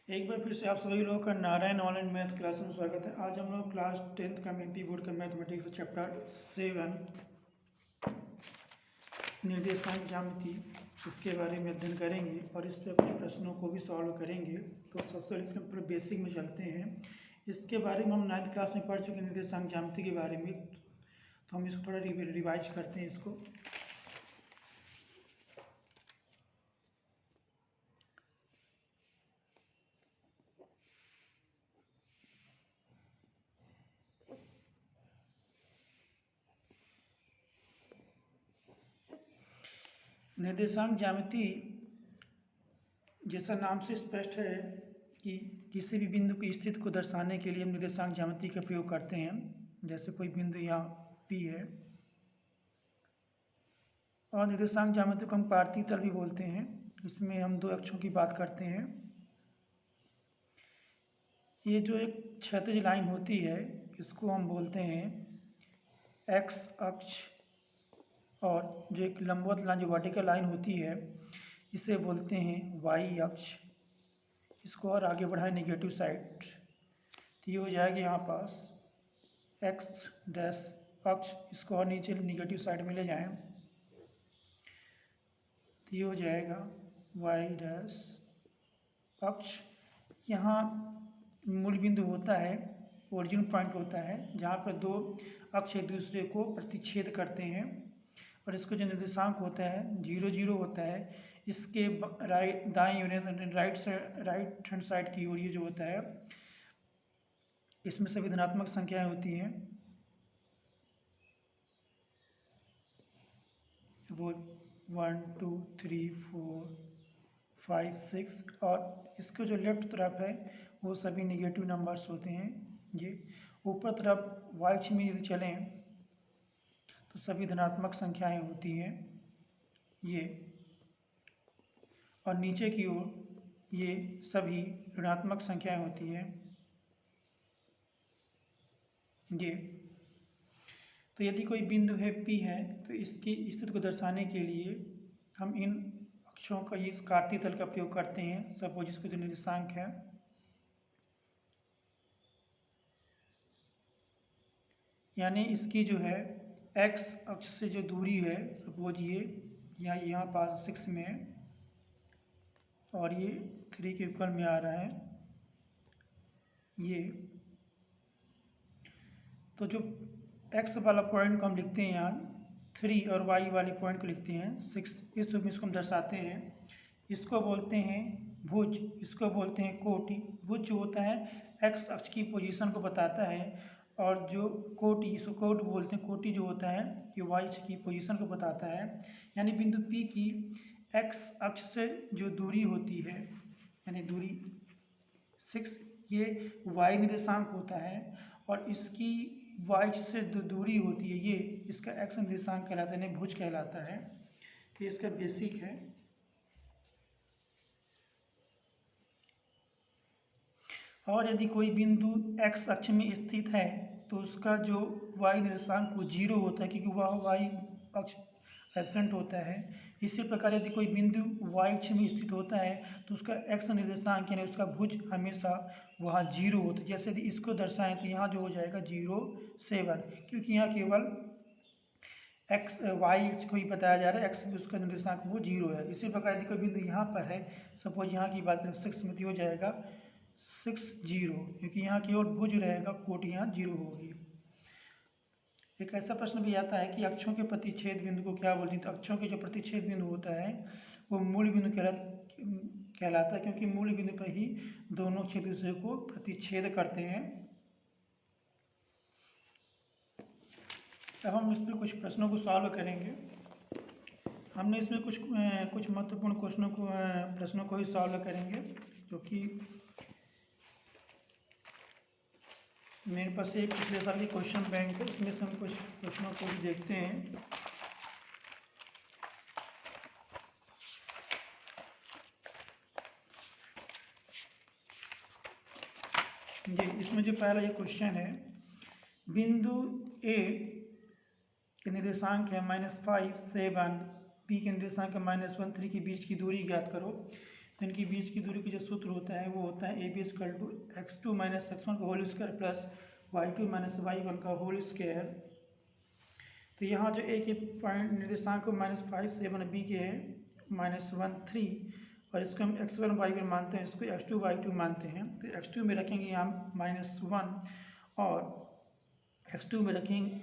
एक बार फिर से आप सभी लोगों का नारायण ऑनलाइन मैथ क्लास में स्वागत है। आज हम लोग क्लास 10th का एमपी बोर्ड का मैथमेटिक्स चैप्टर 7 निर्देशांक ज्यामिति इसके बारे में अध्ययन करेंगे और इस पर कुछ प्रश्नों को भी सॉल्व करेंगे। तो सबसे पहले सिंपल बेसिक में चलते हैं। इसके बारे में हम 9th क्लास में पढ़ चुके हैं निर्देशांक ज्यामिति के बारे में, तो हम इसको थोड़ा रिवाइज करते हैं इसको। निर्देशांक ज्यामिति जैसा नाम से स्पष्ट है कि किसी भी बिंदु की स्थिति को दर्शाने के लिए हम निर्देशांक ज्यामिति का प्रयोग करते हैं। जैसे कोई बिंदु यहाँ P है और निर्देशांक ज्यामिति को हम पार्थी तल भी बोलते हैं। इसमें हम दो अक्षों की बात करते हैं। ये जो एक क्षैतिज लाइन होती है इसको हम बोलते हैं x अक्ष, और जो एक लंबवत लाइन जो वर्टिकल लाइन होती है इसे बोलते हैं y अक्ष। इसको और आगे बढ़ाएं नेगेटिव साइड, तो ये हो जाएगा यहाँ पास x डैश अक्ष। इसको और नीचे नेगेटिव साइड में ले जाएं तो ये हो जाएगा y डैश अक्ष। यहाँ मूल बिंदु होता है, ओरिजिन पॉइंट होता है, जहाँ पर दो अक्ष एक दूसरे को प्रतिच्छेद करते हैं। और इसको जो निर्देशांक होता है 0 0 होता है। इसके दाईं ओर राइट हैंड साइड की ओर ये जो होता है इसमें सभी धनात्मक संख्याएं होती हैं। वो 1 2 3 4 5 6, और इसके जो लेफ्ट तरफ है वो सभी नेगेटिव नंबर्स होते हैं। ये ऊपर तरफ y अक्ष में यदि चलें तो सभी धनात्मक संख्याएं होती हैं ये, और नीचे की ओर ये सभी ऋणात्मक संख्याएं होती हैं ये। तो यदि कोई बिंदु है P है तो इसकी स्थिति को दर्शाने के लिए हम इन अक्षों का इस कार्तीय तल का प्रयोग करते हैं। सपोज इसको जो निर्देशांक है यानी इसकी जो है x अक्ष से जो दूरी है, सपोज ये यहाँ पास 6 में है और ये 3 के इक्वल में आ रहा है ये। तो जो x वाला पॉइंट को हम लिखते हैं यहाँ 3 और y वाले पॉइंट को लिखते हैं 6। इस रूप में इसको हम दर्शाते हैं। इसको बोलते हैं भुज, इसको बोलते हैं कोटि। भुज जो होता है x अक्ष की पोजीशन को बताता है, और जो कोटि, इसको कोट बोलते हैं, कोटि जो होता है ये y अक्ष की पोजीशन को बताता है। यानी बिंदु P की x अक्ष से जो दूरी होती है यानी दूरी 6, ये y निर्देशांक होता है, और इसकी y अक्ष से जो दूरी होती है ये इसका x निर्देशांक कहलाता है, यानी भुज कहलाता है। तो इसका बेसिक है। और यदि कोई बिंदु x अक्ष में स्थित है तो उसका जो y निर्देशांक वो 0 होता है, क्योंकि वह y अक्ष एब्सेंट होता है। इसी प्रकार यदि कोई बिंदु y अक्ष में स्थित होता है तो उसका x निर्देशांक यानी उसका भुज हमेशा वहाँ 0 होता है। जैसे यदि इसको दर्शाएं तो यहाँ जो हो जाएगा 0 7, क्योंकि यहाँ केवल y अक्ष को ही बताया जा रहा है, x उसका निर्देशांक वो 0 है। इसी प्रकार यदि कोई बिंदु यहाँ पर है, सपोज यहाँ की बात करें 6 में, तो हो जाएगा 6 0, क्योंकि यहाँ की ओर भुज रहेगा, कोटि यहाँ 0 होगी। एक ऐसा प्रश्न भी आता है कि अक्षों के प्रतिच्छेद बिंदु को क्या बोलते हैं। तो अक्षों के जो प्रतिच्छेद बिंदु होता है वो मूल बिंदु कहलाता है, क्योंकि मूल बिंदु पर ही दोनों अक्ष एक दूसरे को प्रतिच्छेद करते हैं। अब हम इसमें कुछ प्रश्नों को सॉल्व करेंगे। हमने इसमें कुछ महत्वपूर्ण प्रश्नों को ही सॉल्व करेंगे, जो कि मेरे पास एक पिछले साल की क्वेश्चन बैंक है, इसमें से हम कुछ प्रश्नों को भी देखते हैं। ये इसमें जो पहला ये क्वेश्चन है, बिंदु A के निर्देशांक है -5 7, P के निर्देशांक है -1 3 के बीच की दूरी ज्ञात करो। तो इनके बीच की दूरी का जो सूत्र होता है वो होता है A B equal to x2 minus x1 का whole square plus y2 minus y1 का होल स्क्वायर। तो यहाँ जो ए के पॉइंट निर्देशांक -5 7 बी के हैं -1 3 और इसको हम x1 y1 मानते हैं, इसको x2 y2 मानते हैं। तो x2 में रखेंगे यहाँ -1 और x2 में रखेंगे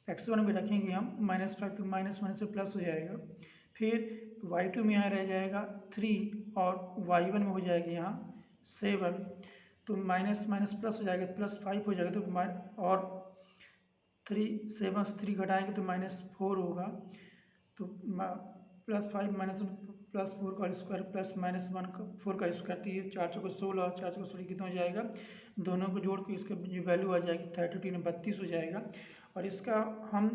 x1 में रखेंगे हम -5, तो -1 से प्लस हो जाएगा। फिर y2 में यहाँ रह जाएगा 3 और y1 में हो जाएगा यहाँ 7, तो माइनस माइनस प्लस हो जाएगा, +5 हो जाएगा। तो और 7 से 3 घटाएंगे तो -4 होगा। तो +5 +4 का स्क्वायर प्लस -1 का 4 का स्क्वायर, तो ये 4 चौको 16, 4 चौको 16 कितना हो जाएगा, दोनों को जोड़ के इसका जो वैल्यू आ जाएगी 32 32 हो जाएगा। और इसका हम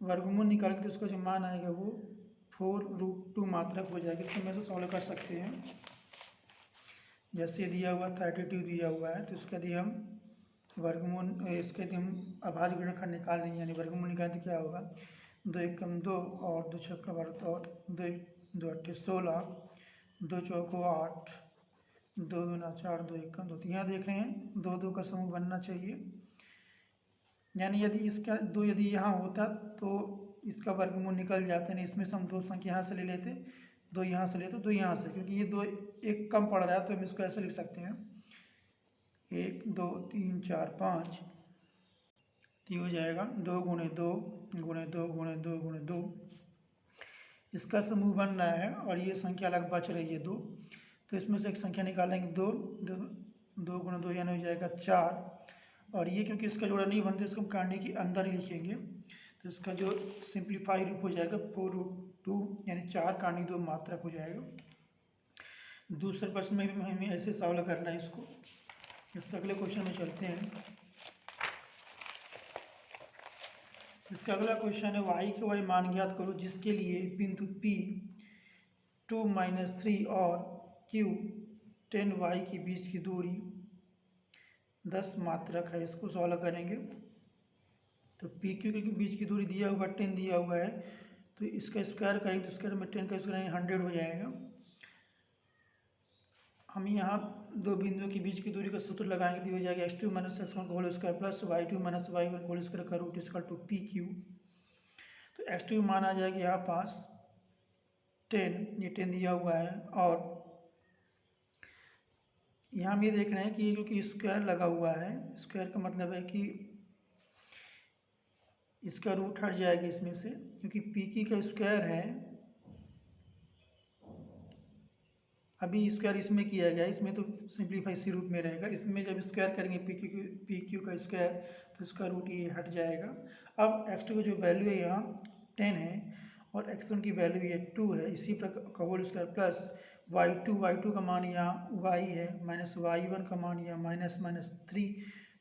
वर्गमूल निकालेंगे तो उसका जो मान आएगा वो 4√2 मात्रक हो जाएगी। तो हम ऐसे सॉल्व कर सकते हैं। जैसे दिया हुआ 32 दिया हुआ है तो इसका यदि हम वर्गमूल, इसके यदि हम अभाज्य गुणनखंड निकाल लेंगे यानी वर्गमूल निकालें तो क्या होगा, 2 एकम 2 और 2 छक्का 12 और 2 2 8 16, 2 चौको 8, 2 दूना 4, 2 एकम 2। यहाँ देख रहे हैं 2 2 का समूह बनना चाहिए, यानी यदि इसका 2 यदि यहाँ होता तो इसका वर्गमूल निकल जाता है। इसमें से हम 2 संख्या यहाँ से ले लेते, 2 यहाँ से लेते, 2 यहाँ से, क्योंकि ये 2 एक कम पड़ रहा है तो हम इसको ऐसे लिख सकते हैं 1 2 3 4 5, तो हो जाएगा 2 गुणे 2 गुणे 2 गुणे 2 गुणे 2। इसका समूह बन रहा है और ये संख्या अलग बच रही है 2, तो इसमें से एक संख्या निकालेंगे 2 2 गुणे 2 यानी हो जाएगा 4। और ये क्योंकि इसका जोड़ा नहीं बनता इसको हम काटने के अंदर ही लिखेंगे, तो इसका जो सिंप्लीफाई रूप हो जाएगा 4√2 यानी 4 काटनी 2 मात्रक हो जाएगा। दूसरे प्रश्न में भी हमें ऐसे सॉल्व करना है इसको। इसके अगले क्वेश्चन में चलते हैं। इसका अगला क्वेश्चन है y के y मान ज्ञात करो जिसके लिए बिंदु P 2 - 3 और Q 10y के बीच की दूरी 10 मात्रक है। इसको सॉल्व करेंगे तो पी क्यू के बीच की दूरी दिया हुआ 10 दिया हुआ है, तो इसका स्क्वायर करेंगे तो स्क्वायर में 10 का स्क्वायर 100 हो जाएगा। हम यहाँ दो बिंदुओं के बीच की दूरी का सूत्र लगाएंगे तो हो जाएगा x2 - x1 का whole square plus y2 - y1 का होल स्क्वायर का root equal to P Q. तो x2 मान आ जाएगा यहाँ पास 10, ये 10 दिया हुआ है, और यहाँ हम ये देख रहे हैं कि क्योंकि स्क्वायर लगा हुआ है, स्क्वायर का मतलब है कि इसका रूट हट जाएगा इसमें से, क्योंकि पी की का स्क्वायर है, अभी स्क्वायर इसमें किया गया, इसमें तो सिंप्लीफाई इसी रूप में रहेगा। इसमें जब स्क्वायर करेंगे पी क्यू का स्क्वायर तो इसका रूट ये हट जाएगा। अब x2 की जो वैल्यू है यहाँ 10 है और x1 की वैल्यू ये 2 है, इसी प्रकार का होल स्क्वायर प्लस y2 का मान यहाँ y है, माइनस y1 का मान यहाँ -3,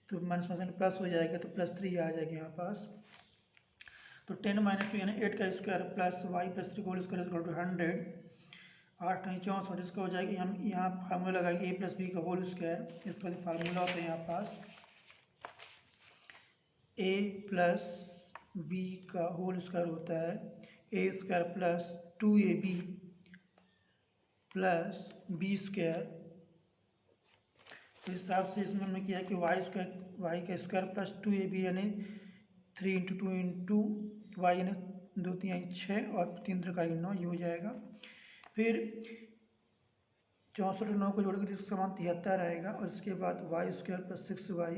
तो माइनस प्लस हो जाएगा तो +3 आ जाएगा यहाँ पास। तो 10 - 2 यानी 8 का square plus y + 3 whole square equal to 100, 8 नहीं 64, इसका हो जाएगा। हम यहाँ फार्मूला लगाएंगे a + b का होल स्क्वायर, इसका जो फार्मूला होता है यहाँ पास a + b का होल स्क्वायर होता है a² plus 2ab plus b²। तो इस हिसाब से इसमें हमने किया कि y का स्क्वायर प्लस 2ab यानी 3 × 2 × y यानी 2 3 6 और 3 × 9, ये हो जाएगा। फिर 64 9 को जोड़कर इसका मान 73 आएगा, और इसके बाद y² प्लस 6y,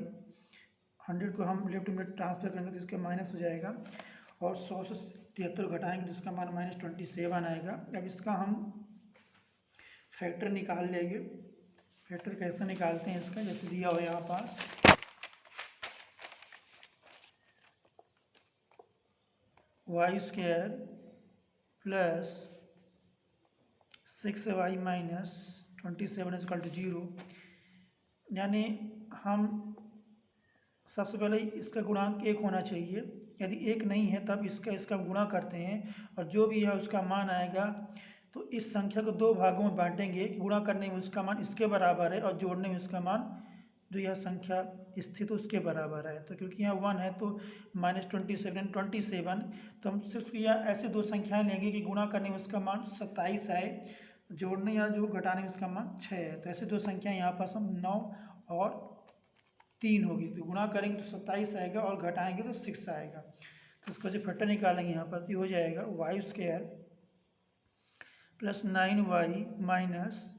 100 को हम लेफ्ट में ट्रांसफर करेंगे तो इसका माइनस हो जाएगा, और 100 से 73 घटाएंगे तो इसका मान -27 आएगा। अब इसका हम फैक्टर निकाल लेंगे। फैक्टर कैसे निकालते हैं इसका, जैसे दिया हो यहाँ पास y² प्लस 6y - 27 = 0, यानी हम सबसे पहले इसका गुणांक 1 होना चाहिए, यदि 1 नहीं है तब इसका गुणा करते हैं, और जो भी है उसका मान आएगा तो इस संख्या को 2 भागों में बांटेंगे, गुणा करने में उसका मान इसके बराबर है और जोड़ने में उसका मान जो यह संख्या स्थित उसके बराबर है। तो क्योंकि यहाँ 1 है तो -27 तो हम सिर्फ यह ऐसे 2 संख्याएं लेंगे कि गुणा करने में उसका मान 27 आए, जोड़ने या जो घटाने में इसका मान 6 है। तो ऐसे दो संख्या यहाँ पास हम 9 और 3 होगी, तो गुणा करेंगे तो 27 आएगा और घटाएंगे तो 6 आएगा। तो इसका जो फैक्टर निकालेंगे यहाँ पर, ये हो जाएगा y² plus 9y minus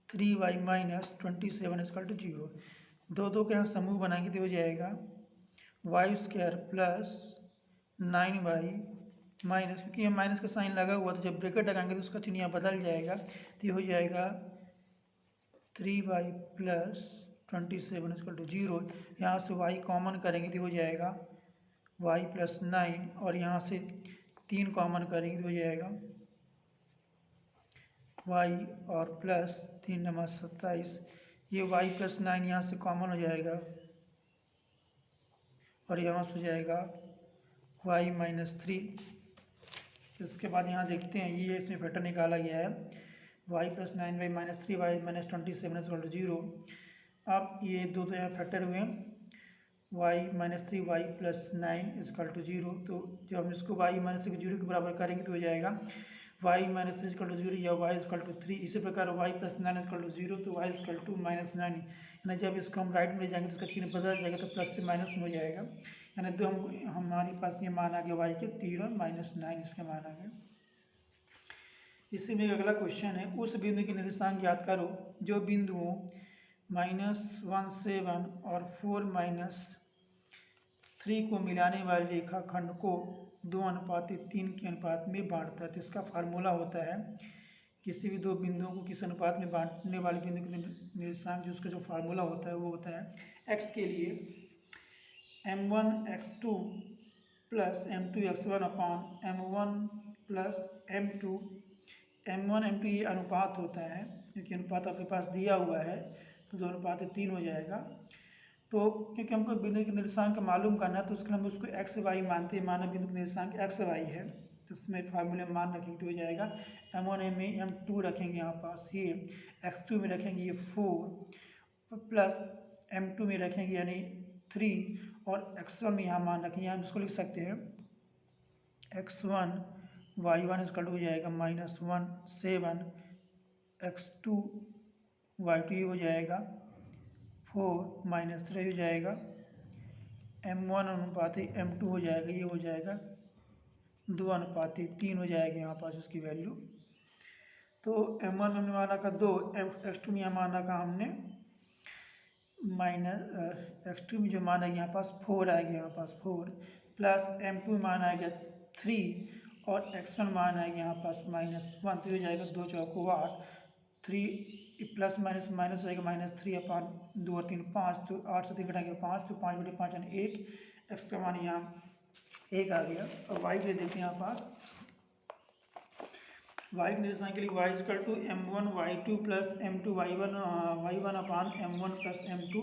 3y minus 27 equal to 0। दो दो के यहाँ समूह बनाएंगे तो हो जाएगा y² प्लस 9y माइनस, क्योंकि ये माइनस का साइन लगा हुआ, तो जब ब्रैकेट लगाएंगे तो उसका चिन्ह यहाँ बदल जाएगा, तो ये हो जाएगा 3y प्लस 27 इक्वल टू 0। यहाँ से y कॉमन करेंगे तो हो जाएगा y प्लस 9, और यहाँ से 3 कॉमन करेंगे तो हो जाएगा y और प्लस 3 नंबर 27। ये y प्लस 9 यहाँ से कॉमन हो जाएगा और यहाँ से हो जाएगा y माइनस 3। इसके बाद यहाँ देखते हैं, ये इसमें फैक्टर निकाला गया है y plus 9y minus 3y minus 27 equal to 0। अब ये दो तो यहाँ फैक्टर हुए हैं, y minus 3y plus 9 equal to 0। तो जब हम इसको y माइनस 3 0 के बराबर करेंगे तो हो जाएगा y माइनस 3 इक्वल टू 0 या y इक्वल टू 3। इसी प्रकार y प्लस 9 इक्वल टू 0 तो y इक्वल टू माइनस 9, यानी जब इसको हम राइट में ले जाएंगे तो उसका चिन्ह बदल जाएगा, तो प्लस से माइनस में हो जाएगा, यानी तो हमारे पास ये मान आ गया y के 3 और माइनस 9 इसके मान आ गए। इसी में एक अगला क्वेश्चन है, उस बिंदु के निर्देशांक ज्ञात करो जो बिंदुओं -17 और 4-3 को मिलाने वाले रेखाखंड को 2:3 के अनुपात में बांटता है। तो इसका फार्मूला होता है, किसी भी दो बिंदुओं को किस अनुपात में बांटने वाले बिंदु के निर्देशांक, जो उसका जो फार्मूला होता है वो होता है x के लिए m1 x2 plus m2 x1 अपान m1 plus m2। m1 m2 ये अनुपात होता है, क्योंकि अनुपात आपके पास दिया हुआ है, तो 2:3 हो जाएगा। तो क्योंकि हमको बिंदु के निर्देशांक मालूम करना है, तो उसके लिए हम उसको एक्स वाई मानते हैं, माना बिंदु के निर्देशांक एक्स वाई है, तो उसमें फार्मूले में मान रखेंगे तो हो जाएगा m1 में m2 रखेंगे यहाँ पास, ये x2 में रखेंगे ये 4 प्लस m2 में रखेंगे यानी 3 और x1 में यहाँ मान रखेंगे। हम इसको लिख सकते हैं x1 y1 इक्वल टू हो जाएगा -1 7 x2 y2 हो जाएगा 4 -3 हो जाएगा m1 अनुपात m2 हो जाएगा, ये हो जाएगा 2:3 हो जाएगा यहाँ पास इसकी वैल्यू। तो m1 में हमने मान रखा 2, x2 में यहाँ मान रखा हमने x2 में जो मान आएगा यहाँ पास 4 आएगा, यहाँ पास 4 प्लस m2 में मान आएगा 3 और x1 मान आएगा यहाँ पास -1, तो हो जाएगा 2 चौको 8, 3 प्लस माइनस माइनस हो जाएगा -3 अपान 2 और 3 5, तो 8 से 3 घटाएंगे 5, तो 5/5 यानी 1, x का मान यहाँ 1 आ गया। और y के लिए देखते हैं यहाँ पास, y के निर्देशांक के लिए y equal to m1 y2 plus m2 y1 upon m1 plus m2।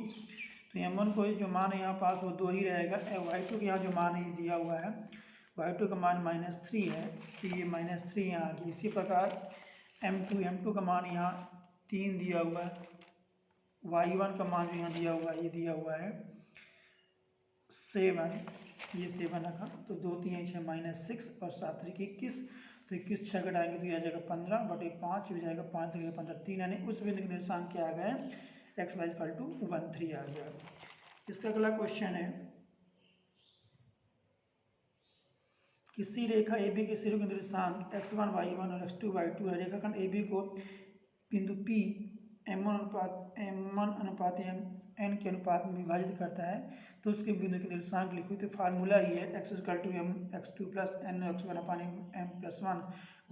तो m1 को जो मान है यहाँ पास वो 2 ही रहेगा, y2 के यहाँ जो मान है दिया हुआ है, y2 का मान -3 है, तो ये -3 यहाँ आ गया। इसी प्रकार m2 का मान यहाँ 3 दिया हुआ है, y1 का मान जो यहाँ दिया हुआ है, ये दिया हुआ है 7, ये 7 रखा, तो 2 3 6 -6 और 7 3 21, तो 21 6 घटाएंगे तो ये आ जाएगा 15/5 हो जाएगा, 5 3 15 3, यानी उस बिंदु के निर्देशांक क्या आ गए x y इक्वल टू 13 आ गया। इसका अगला क्वेश्चन है, किसी रेखा AB के सिरों के निर्देशांक x1 y1 और x2 y2 है। रेखाखंड AB को बिंदु P m1 अनुपात n के अनुपात में विभाजित करता है, तो उसके बिंदु के निर्देशांक लिखो। तो फार्मूला ही है x equal to m x2 plus n x1 upon m plus 1।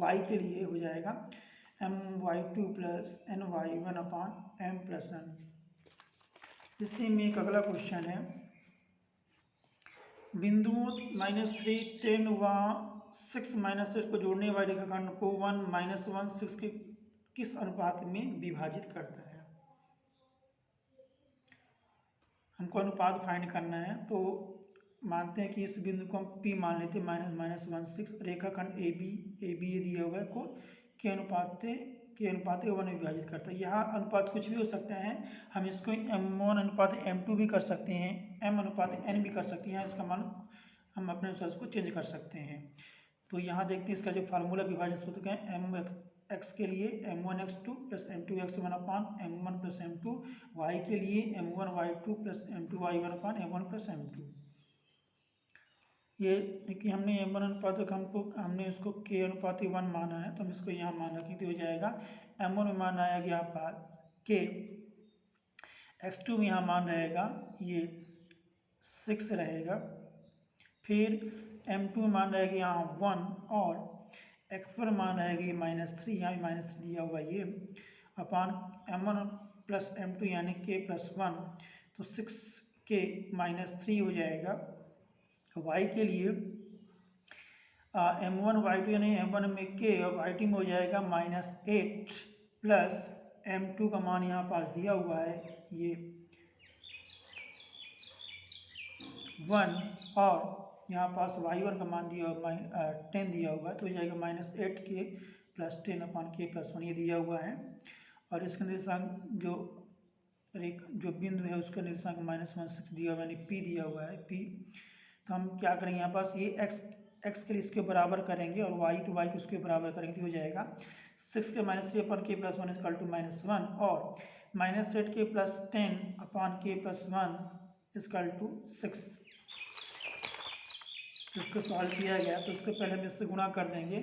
y के लिए हो जाएगा m y2 plus n y1 upon m plus 1। इसी में एक अगला क्वेश्चन है, बिंदुओं -3 10 व 6 -8 को जोड़ने वाले रेखाखंड को 1 -1 6 के किस अनुपात में विभाजित करता है। हमको अनुपात फाइंड करना है, तो मानते हैं कि इस बिंदु को हम P मान लेते हैं -1 6, रेखाखंड AB ये दिया हुआ है को के अनुपात 1 में विभाजित करता है। यहाँ अनुपात कुछ भी हो सकता है, हम इसको m1 अनुपात m2 भी कर सकते हैं, m अनुपात n भी कर सकते हैं, इसका मान हम अपने अनुसार इसको चेंज कर सकते हैं। तो यहाँ देखते हैं इसका जो फार्मूला विभाजित सूत्र का है एक्स के लिए m1x2 प्लस m2x1 अपान m1 प्लस m2, वाई के लिए m1y2 प्लस m2y1 अपान m1 प्लस m2। ये कि हमने m1 अनुपात हमने इसको k अनुपात 1 माना है, तो हम इसको यहाँ मान रखेंगे तो हो जाएगा m1 में मान आया गया k, x2 में यहाँ मान रहेगा ये 6 रहेगा, फिर m2 में मान रहेगा यहाँ 1 और x1 मान रहेगी -3, यहाँ भी -3 दिया हुआ ये अपान m1 प्लस m2 यानी k प्लस 1, तो 6k -3 हो जाएगा। y के लिए m1 y2 यानी m1 में k और y2 में हो जाएगा -8 प्लस m2 का मान यहाँ पास दिया हुआ है ये 1 और यहाँ पास y1 का मान दिया हुआ 10 दिया हुआ है, तो हो जाएगा -8k plus 10 upon k plus 1 ये दिया हुआ है। और इसका निर्देशांक जो बिंदु है उसका निर्देशांक -16 दिया हुआ है, यानी p दिया हुआ है p। तो हम क्या करेंगे यहाँ पास ये x के लिए इसके बराबर करेंगे और y तो y को उसके बराबर करेंगे तो हो जाएगा 6 के -3 upon k plus 1 equal to -1 और -8k plus 10 upon k plus 1 equal to 6। इसको सॉल्व किया गया तो उसको पहले हम इससे गुणा कर देंगे,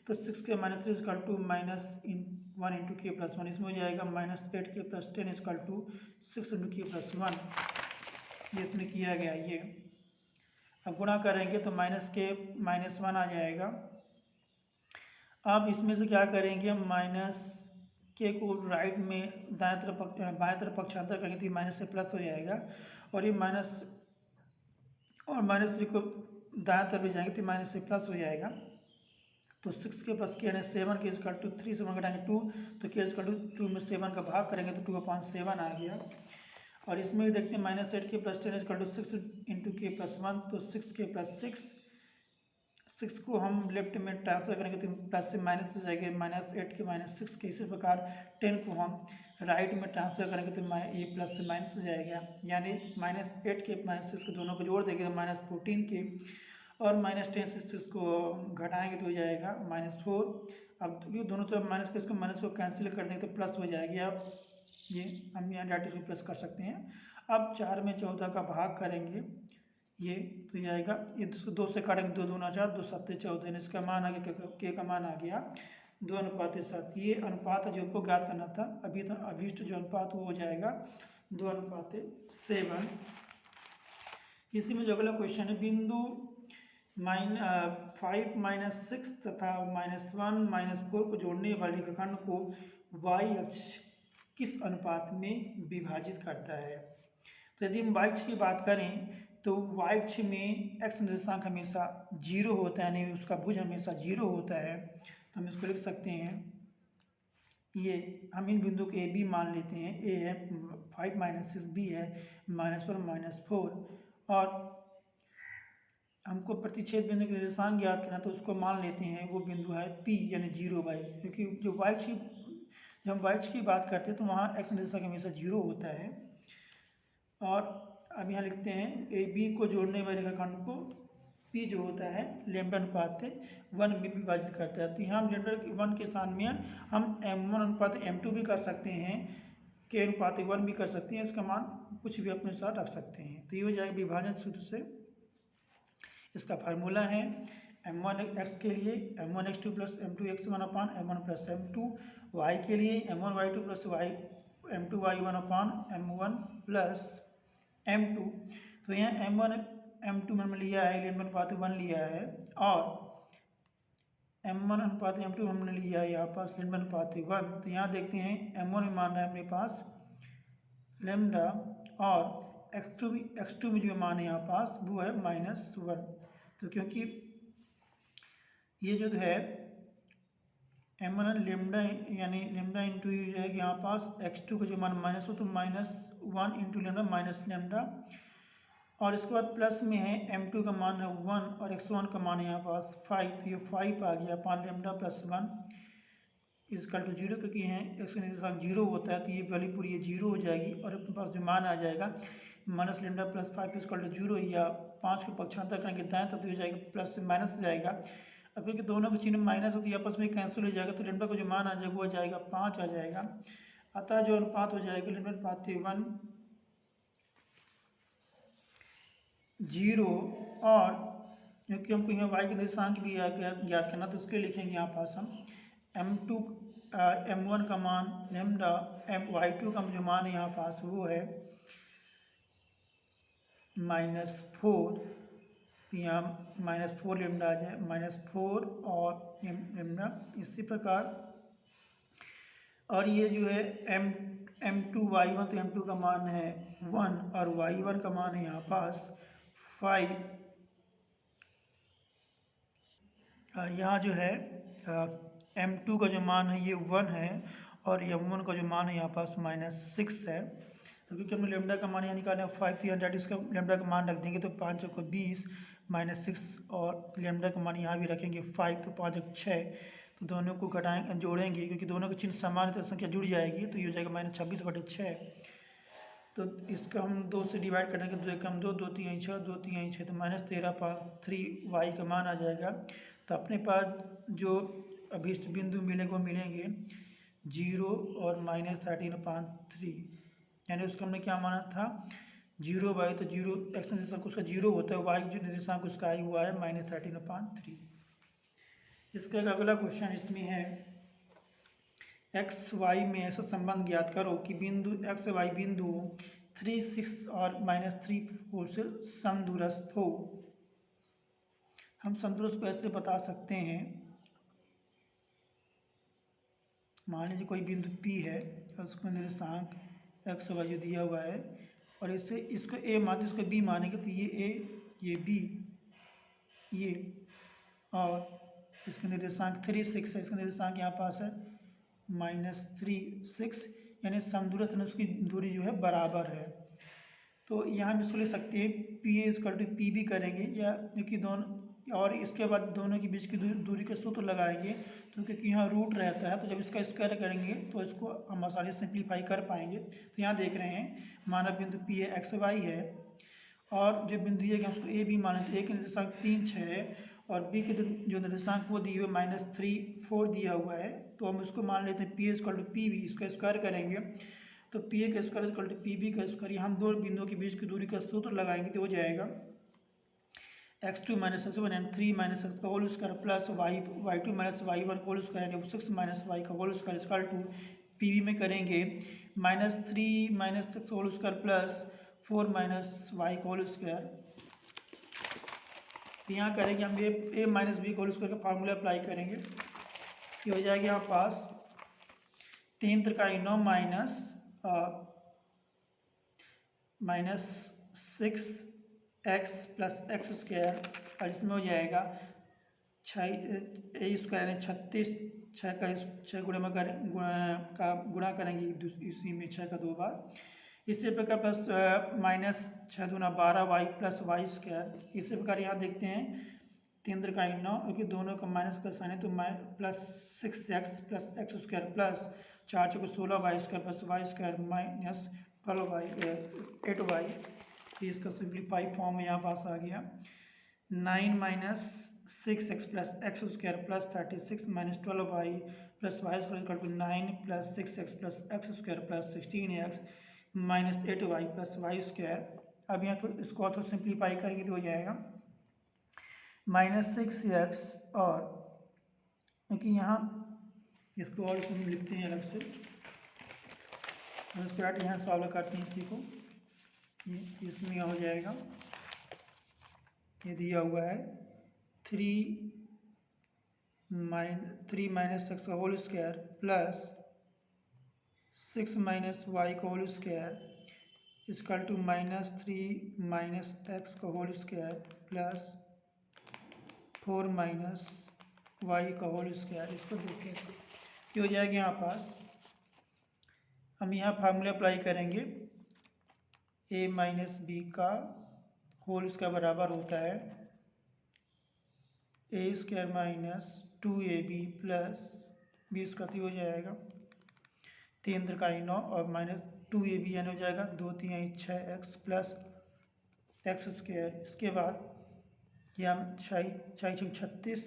तो 6 के -3 equal to -1 into k plus 1, इसमें हो जाएगा -8k plus 10 equal to 6 into k plus 1, ये इसमें किया गया ये। अब गुणा करेंगे तो -k -1 आ जाएगा। अब इसमें से क्या करेंगे, हम -k को राइट में बाएं तरफ पक्षांतर करेंगे तो ये माइनस से प्लस हो जाएगा, और ये -3 को दाएं तरफ ले जाएंगे तो माइनस से प्लस हो जाएगा। तो 6 के प्लस के यानी 7 के इक्वल टू 3 से 1 घटाएंगे 2, तो के इक्वल टू 2 में 7 का भाग करेंगे तो 2/7 आ गया। और इसमें भी देखते हैं -8 के प्लस 10 इक्वल टू 6 इंटू के प्लस 1, तो 6 के प्लस 6 को हम लेफ्ट में ट्रांसफर करेंगे तो प्लस से माइनस हो जाएगा, -8 के -6 के। इसी प्रकार 10 को हम राइट में ट्रांसफर करेंगे तो ये प्लस से माइनस हो जाएगा, यानी -8 के -6 को दोनों को जोड़ देंगे तो -14 के, और -10 से 6 को घटाएंगे तो हो जाएगा -4। अब ये दोनों तरफ माइनस के इसको माइनस को कैंसिल कर देंगे तो प्लस हो जाएगी। अब ये हम यहाँ डायरेक्ट इसको प्लस कर सकते हैं। अब 4 में 14 का भाग करेंगे ये तो जाएगा, ये 2 से काटेंगे 2 दूना 4, 2 7 14, इसका मान आ गया k का मान आ गया 2:7। ये अनुपात जो आपको ज्ञात करना था, अभी तो अभीष्ट जो अनुपात वो हो जाएगा 2:7। इसी में जो अगला क्वेश्चन है, बिंदु 5 -6 तथा -1 -4 को जोड़ने वाले रेखाखंड को y अक्ष किस अनुपात में विभाजित करता है। तो यदि हम y अक्ष की बात करें तो y अक्ष में x निर्देशांक हमेशा 0 होता है, यानी उसका भुज हमेशा 0 होता है। तो हम इसको लिख सकते हैं, ये हम इन बिंदु को a b मान लेते हैं, a है 5 -6, b है -1 -4, और हमको प्रतिच्छेद बिंदु के निर्देशांक ज्ञात करना तो उसको मान लेते हैं वो बिंदु है p यानी 0y, क्योंकि जो y अक्ष जब हम y अक्ष की बात करते हैं तो वहाँ x निर्देशांक हमेशा 0 होता है। और अब यहाँ लिखते हैं ए बी को जोड़ने वाले रेखाखंड को p जो होता है लैम्डा अनुपात 1 में विभाजित करता है। तो यहाँ हम लैम्डा 1 के स्थान में हम m1 अनुपात m2 भी कर सकते हैं, k अनुपात 1 भी कर सकते हैं, इसका मान कुछ भी अपने साथ रख सकते हैं। तो ये हो जाएगा विभाजन सूत्र से। इसका फार्मूला है m1x के लिए m1x2 प्लस m2x1 अपान m1 प्लस m2, y के लिए m1y2 प्लस m2y1 अपान m1 प्लस m2। तो यहाँ m1 m2 में लिया है, लैम्डा अनुपात 1 लिया है, और m1 अनुपात m2 हमने लिया है यहाँ पास लैम्डा अनुपात 1। तो यहाँ देखते हैं m1 में मान रहा है अपने पास लैम्डा, और x2 में जो मान है यहाँ पास वो है -1। तो क्योंकि ये जो है m1 लैम्डा यानी लैम्डा इंटू जाएगा यहाँ पास x2 का जो मान माइनस हो तो -1 इंटू लैम्डा माइनस लैम्डा, और इसके बाद प्लस में है m2 का मान है 1 और x1 का मान है यहाँ पास 5, तो ये 5 आ गया अपान लैम्डा प्लस 1 इजकल टू 0, क्योंकि यहाँ x का निर्देशांक 0 होता है तो ये वैल्यू पूरी ये 0 हो जाएगी, और अपने पास जो मान आ जाएगा minus lambda plus 5 equal to 0, या 5 को पक्षांतर करेंगे दाएं तो हो जाएगा प्लस से माइनस हो जाएगा, अब क्योंकि दोनों के चिन्ह माइनस होती है आपस में कैंसिल हो जाएगा, तो लेमडा का जो मान आ जाएगा वो आ जाएगा 5 आ जाएगा। अतः जो अनुपात हो जाएगा लेमडा अनुपात 1:0। और क्योंकि हमको यहाँ y के निर्देशांक भी ज्ञात करना, तो इसके लिए लिखेंगे यहाँ पास हम m2 m1 का मान लेमडा y2 का जो मान है यहाँ पास वो है -4, यहाँ -4 लेमडा आ जाए, -4 और लेमडा इसी प्रकार। और ये जो है m2 y1, तो m2 का मान है 1 और y1 का मान है यहाँ पास 5। यहाँ जो है m2 का जो मान है ये 1 है और m1 का जो मान है यहाँ पास -6 है। तो क्योंकि हमने लेमडा का मान यहाँ निकाला 5, तो यहाँ डायरेक्ट इसका लेमडा का मान रख देंगे, तो 5 को 20 -6 और लेमडा का मान यहाँ भी रखेंगे 5, तो 5 6, तो दोनों को घटाएंगे जोड़ेंगे, क्योंकि दोनों के चिन्ह समान है तो संख्या जुड़ जाएगी, तो ये हो जाएगा -26/6। तो इसका हम 2 से डिवाइड करेंगे, 2 एकम 2, 2 3 6, 2 3 6, तो -13/3 y का मान आ जाएगा। तो अपने पास जो अभीष्ट बिंदु मिलेंगे वो मिलेंगे 0 और -13/3, यानी उसका हमने क्या माना था 0y, तो 0 x निर्देशांक उसका 0 होता है, y जो निर्देशांक उसका आई हुआ है -13/3। इसका एक अगला क्वेश्चन इसमें है एक्स वाई में ऐसा संबंध ज्ञात करो कि बिंदु एक्स वाई बिंदु 3 6 और -3 4 से समदूरस्थ हो। हम समदूरस्थ को ऐसे बता सकते हैं, मान लीजिए कोई बिंदु P है और उसका निर्देशांक एक्स वाई जो दिया हुआ है, और इससे इसको A मानते इसको B मानेंगे, तो ये A ये B ये, और इसका निर्देशांक 3 6 है, इसका निर्देशांक यहाँ पास है -3 6, यानी समदूरस्थ उसकी दूरी जो है बराबर है। तो यहाँ भी इसको ले सकते हैं P A equal to P भी करेंगे, या क्योंकि दोनों, और इसके बाद दोनों के बीच की दूरी का सूत्र लगाएंगे, तो क्योंकि यहाँ रूट रहता है तो जब इसका स्क्वायर करेंगे तो इसको हम आसानी से सिंप्लीफाई कर पाएंगे। तो यहाँ देख रहे हैं माना बिंदु पी ए एक्स वाई है, और जो बिंदु है कि हम उसको ए बी माने, तो ए के निर्देशांक 3 6 है और बी के जो निर्देशांक वो दिए हुए -3 4 दिया हुआ है, तो हम इसको मान लेते हैं P A equal to P B, इसका स्क्वायर करेंगे तो पी ए का square equal to P B का स्क्वायर, हम दो बिंदुओं के बीच की दूरी का सूत्र लगाएंगे तो हो जाएगा x2 - x1 एंड 3 - x का whole square plus y2 - y1 whole square यानी 6 - y का whole square equal to P B में करेंगे -3 - x whole square plus 4 - y का होल स्क्वायर। तो यहाँ करेंगे हम a minus B whole square का फार्मूला अप्लाई करेंगे, ये हो जाएगा यहाँ पास 3 त्रिकाई 9 -6x प्लस एक्स स्क्वायर, और इसमें हो जाएगा 6 स्क्वायर यानी 36, 6 गुणा करेंगे इसी में 6 का 2 बार, इसी प्रकार प्लस -6 दूना 12 y प्लस वाई स्क्वायर। इसी प्रकार यहाँ देखते हैं 3 त्रिकाई 9, क्योंकि दोनों का माइनस का साइन है तो +6x plus x square plus 4 चौको 16 y square plus y square -12y 8y। इसका सिंप्लीफाई फॉर्म यहाँ पास आ गया 9 - 6x plus x square plus 36 - 12y plus y square equal to 9 + 6x plus x square plus 16x -8y plus y square. अब यहाँ थोड़ा इसको और simplify करेंगे तो हो जाएगा -6x, और क्योंकि यहाँ इसको और हम लिखते हैं अलग से, स्क्वायर यहाँ सॉल्व करते हैं इसी को, इसमें हो जाएगा ये दिया हुआ है 3 - x का होल स्क्वायर प्लस 6 - y का whole square equal to -3 - x का होल स्क्वायर प्लस 4 - y का होल स्क्वायर। इसको देखें, ये हो जाएगा यहाँ पास, हम यहाँ फार्मूला अप्लाई करेंगे a माइनस बी का होल स्क्वायर बराबर होता है a square minus 2ab plus B square हो जाएगा 3 त्रिकाई 9 और -2ab यानी हो जाएगा 2 3 6x प्लस एक्स स्क्वायर। इसके बाद ये हम 6 36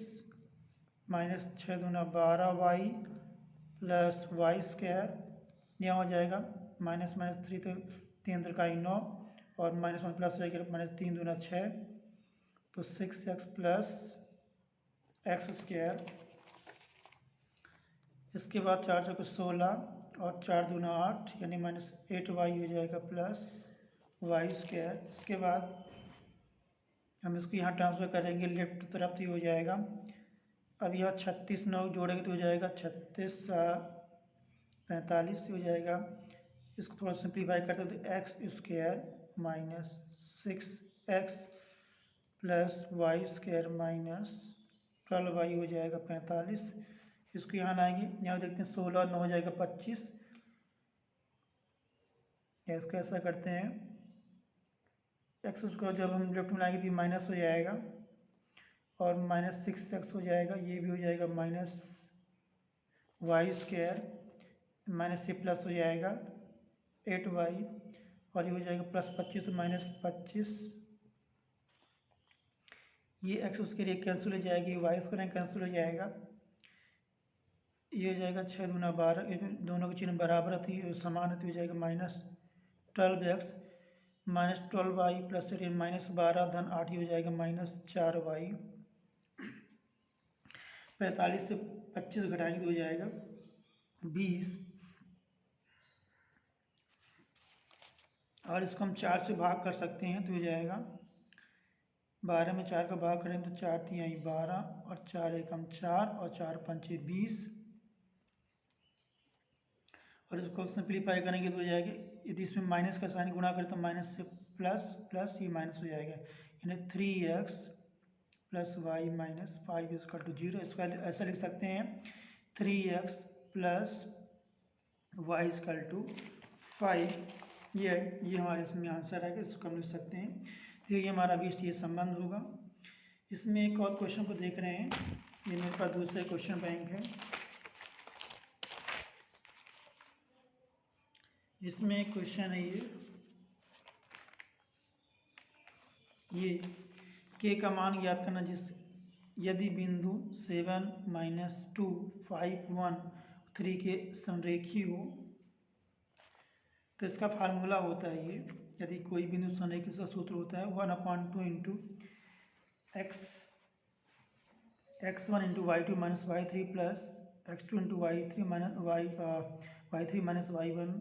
minus 6×12y plus y square, यहाँ हो जाएगा माइनस माइनस 3 तो 3×9 और -1 प्लस हो जाएगा -3×6 तो 6x प्लस एक्स स्क्वायर। इसके बाद 4×16 और 4×2 8 यानी -8y हो जाएगा प्लस वाई स्क्वायर। इसके बाद हम इसको यहाँ ट्रांसफर करेंगे लेफ्ट तरफ तो हो जाएगा। अब यहाँ 36 9 जोड़ेंगे तो हो जाएगा 36 45 हो जाएगा। इसको थोड़ा सिंप्लीफाई करते हैं तो x square minus 6x plus y square minus 12y हो जाएगा 45। इसको यहाँ लाएंगे, यहाँ देखते हैं 16 और 9 हो जाएगा 25। इसको ऐसा करते हैं, एक्स स्क्वायर जब हम लेफ्ट में लाएंगे तो माइनस हो जाएगा और -6x हो जाएगा, ये भी हो जाएगा माइनस वाई स्क्वायर माइनस से प्लस हो जाएगा 8y और ये हो जाएगा प्लस 25 तो -25। ये एक्स उसके लिए कैंसिल हो जाएगी, वाई स्क्वायर कैंसिल हो जाएगा। ये हो जाएगा 6×12, दोनों के चिन्ह बराबर थी समान हो जाएगा -12x -12y प्लस -12 धन 8 हो जाएगा -4y। 45 से 25 घटाएंगे तो हो जाएगा 20 और इसको हम 4 से भाग कर सकते हैं तो हो जाएगा 12 में 4 का भाग करें तो 4 3 12 और 4 1 4 और 4 5 20 और इसको सिंप्लीफाई करेंगे तो हो जाएगा। यदि इसमें माइनस का साइन गुणा करें तो माइनस से प्लस प्लस ये माइनस हो जाएगा, यानी 3x plus y minus 5 equal to 0। इसको ऐसा लिख सकते हैं 3x plus Y is equal to 5। ये हमारे इसमें आंसर है कि इसको हम लिख सकते हैं। तो ये हमारा 20 ये संबंध होगा। इसमें एक और क्वेश्चन को देख रहे हैं, ये मेरे पास दूसरा क्वेश्चन बैंक है। इसमें एक क्वेश्चन है ये के का मान ज्ञात करना, जिस यदि बिंदु 7 -2 5 1 3 के संरेखी हो तो इसका फार्मूला होता है ये। यदि कोई बिंदु संरेखी का सूत्र होता है 1/2 into x1 into y2 minus y3 plus x2 into y3 minus y3 minus y1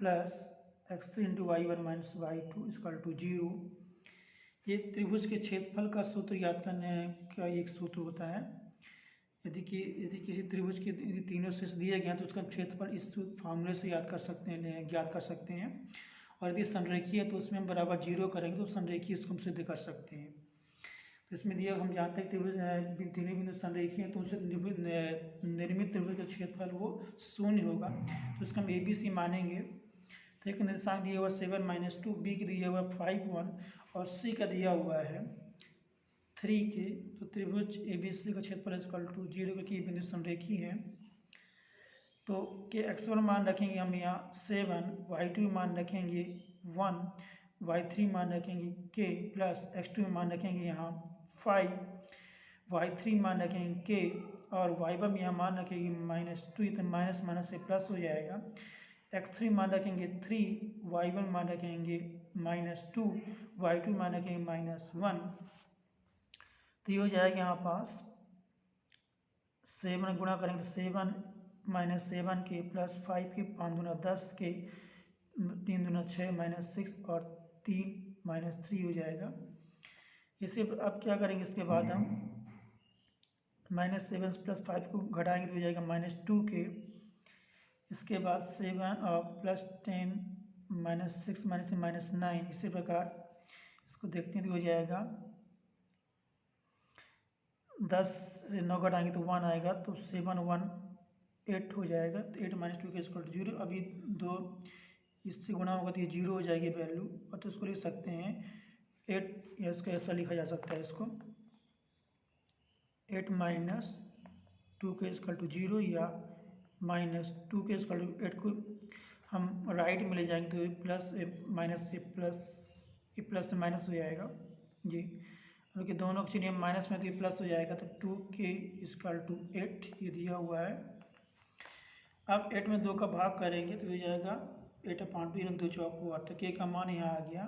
plus x3 into y1 minus y2 equal to 0। ये त्रिभुज के क्षेत्रफल का सूत्र याद करने का एक सूत्र होता है। यदि किसी त्रिभुज के यदि तीनों शीर्ष दिए गए हैं तो उसका क्षेत्रफल इस फार्मूले से याद कर सकते हैं, ज्ञात कर सकते हैं। और यदि संरेखीय है तो उसमें हम बराबर 0 करेंगे तो संरेखीय उसको हम सिद्ध कर सकते हैं। तो इसमें दिया हम जानते हैं त्रिभुज तीनों बिंदु संरेखीय हैं तो उनसे निर्मित त्रिभुज का क्षेत्रफल वो 0 होगा, तो उसका हम ABC मानेंगे। तो एक निर्देशांक दिया हुआ 7 -2, बी के दिया हुआ 5 1 और सी का दिया हुआ है 3 के। तो त्रिभुज ABC का क्षेत्रफल इक्वल टू 0 क्योंकि बिंदु संरेखी है। तो के x1 मान रखेंगे हम यहाँ 7, y2 मान रखेंगे 1, y3 मान रखेंगे k प्लस x2 मान रखेंगे यहाँ 5, y3 मान रखेंगे k और y1 यहाँ मान रखेंगे -2, तो माइनस माइनस से प्लस हो जाएगा। x3 मान रखेंगे 3, y1 मान रखेंगे -2, y2 मान रखेंगे -1। तो ये हो जाएगा यहाँ पास 7 गुणा करेंगे 7 -7 के प्लस 5 के 5 दूना 10 के 3 दूना 6 -6 और 3 -3 हो जाएगा। इसे अब क्या करेंगे, इसके बाद हम -7 प्लस 5 को घटाएंगे तो हो जाएगा -2 के। इसके बाद 7 और प्लस 10 -6 -9। इसी प्रकार इसको देखते हैं तो हो जाएगा 10 से 9 घटाएंगे तो 1 आएगा, तो 7 1 8 हो जाएगा। तो 8 -2 के इक्वल टू 0। अभी 2 इससे गुणा होगा तो ये 0 हो जाएगी वैल्यू, और तो इसको लिख सकते हैं 8, या इसको ऐसा लिखा जा सकता है इसको 8 -2 के इक्वल टू 0 या -2 के इक्वल टू 8 को हम राइट में ले जाएंगे तो प्लस माइनस से प्लस, ये प्लस से माइनस हो जाएगा जी। क्योंकि दोनों के चिन्ह माइनस में तो ये प्लस हो जाएगा, तो 2k = 8 ये दिया हुआ है। अब 8 में 2 का भाग करेंगे तो हो जाएगा 8/2 2 चौक 8, तो k का मान यहाँ आ गया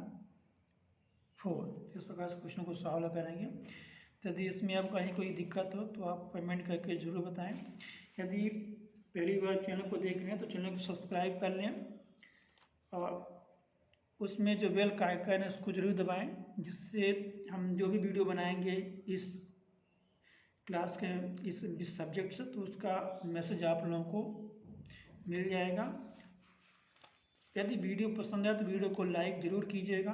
4। इस प्रकार से क्वेश्चन को सॉल्व करेंगे। तो यदि इसमें अब कहीं कोई दिक्कत हो तो आप कमेंट करके ज़रूर बताएं। यदि पहली बार चैनल को देख रहे हैं तो चैनल को सब्सक्राइब कर लें और उसमें जो बेल का आइकन है उसको जरूर दबाएं, जिससे हम जो भी वीडियो बनाएंगे इस क्लास के इस सब्जेक्ट से, तो उसका मैसेज आप लोगों को मिल जाएगा। यदि वीडियो पसंद है तो वीडियो को लाइक ज़रूर कीजिएगा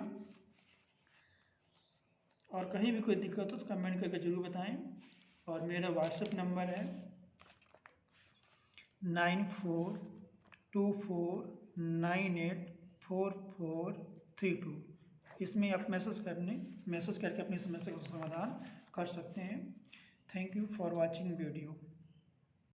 और कहीं भी कोई दिक्कत हो तो कमेंट करके ज़रूर बताएं। और मेरा व्हाट्सएप नंबर है 9424984432। इसमें आप मैसेज करके अपनी समस्या का समाधान कर सकते हैं। Thank you for watching video.